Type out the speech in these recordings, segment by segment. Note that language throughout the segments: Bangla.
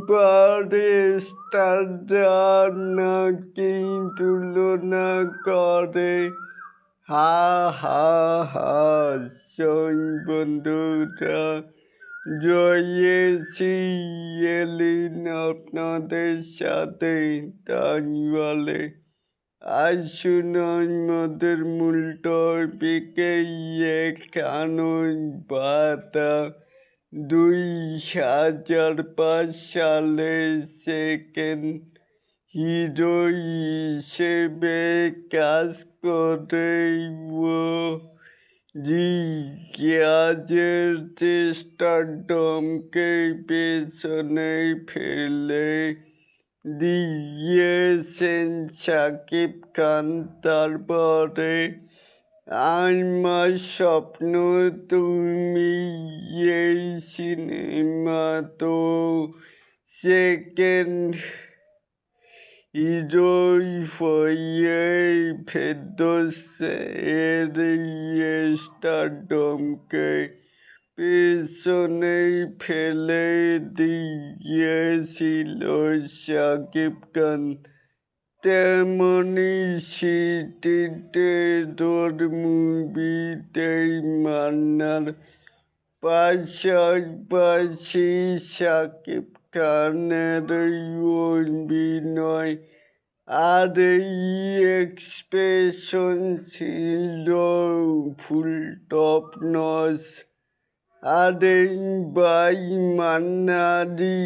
সুপারস্টাররা নাকি তুলনা করে। হা হা হা। শোন বন্ধুরা, জয়েছি এলিন আপনাদের সাথে। তাই বলে আসুন আমাদের মূল টপিকে। কানুন পাতা 2005 সালে সেকেন্ড হিরো হিসেবে কাজ করে রিয়াজের স্টারডমকে পেছনে ফেলে দিয়েছেন শাকিব খান। তারপরে আমার স্বপ্ন তুমি, এই সিনেমা তো সেকেন্ড হিরোই হয়ে ফেরদৌসের স্টারডমকে পেছনে ফেলে দিয়েছিল শাকিব খান। তেমনি সিটিটের মুভিতেই মান্নার পাশাপাশি শাকিব খানের অভিনয় আর এক্সপ্রেশন ছিল ফুল টপ নচ। আরে ভাই মান্নারি,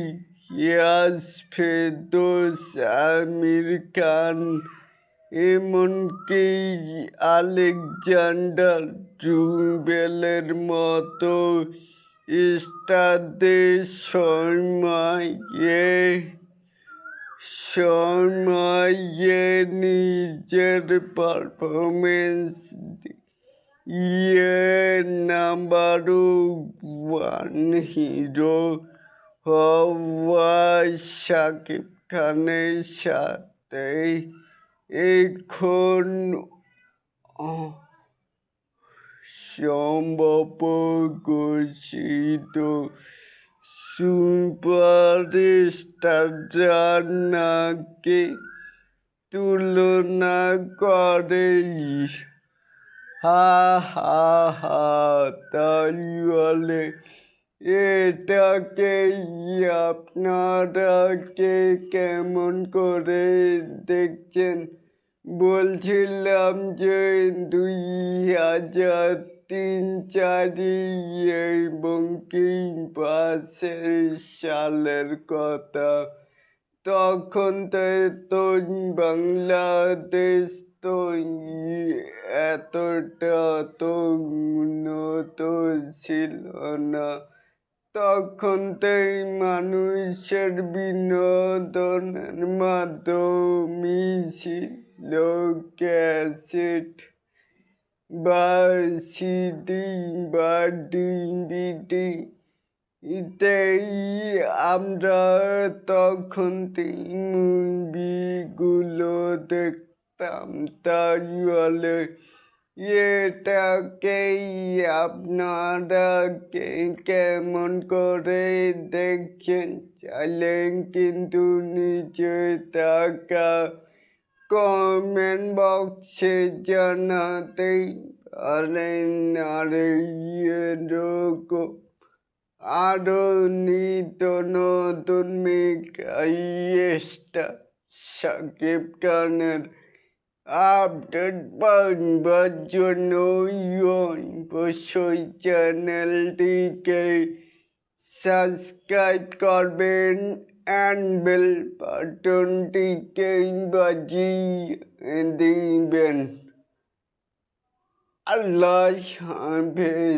ইয়াস, ফেরদৌস, আমির খান, এমনকি আলেকজান্ডার রুবেলের মতো স্টারদের সময়ে নিজের পারফরমেন্স নাম্বার ওয়ান হিরো হওয়া শাকিব খানের সাথে এখন সম্ভব ঘোষিত। সুপারস্টাররা নাকি তুলনা করে। হা হা হা। তাই বলে এটাকে আপনারা কেমন করে দেখছেন? বলছিলাম যে 2003-4 এবং কি 5 সালের কথা। তখন তো বাংলাদেশ তো এতটা তো উন্নত ছিল না। তখন মানুষের বিনোদনের মাধ্যমই ছিল ক্যাসেট বা সিডি বা ডিভিডি। আমরা তখন মুভিগুলো দেখতাম। তাই বলে এটাকেই আপনারা কেমন করে দেখছেন? চাইলে কিন্তু নিচে থাকা কমেন্ট বক্সে জানাতেই পারেন। আর এরকম আরো নিত্য নতুন মেগা শাকিব খানের আপডেট পাওয়ার জন্য অবশ্যই চ্যানেলটিকে সাবস্ক্রাইব করবেন অ্যান্ড বেল বাটনটিকে বাজিয়ে দিবেন। আল্লাহ হাফেজ।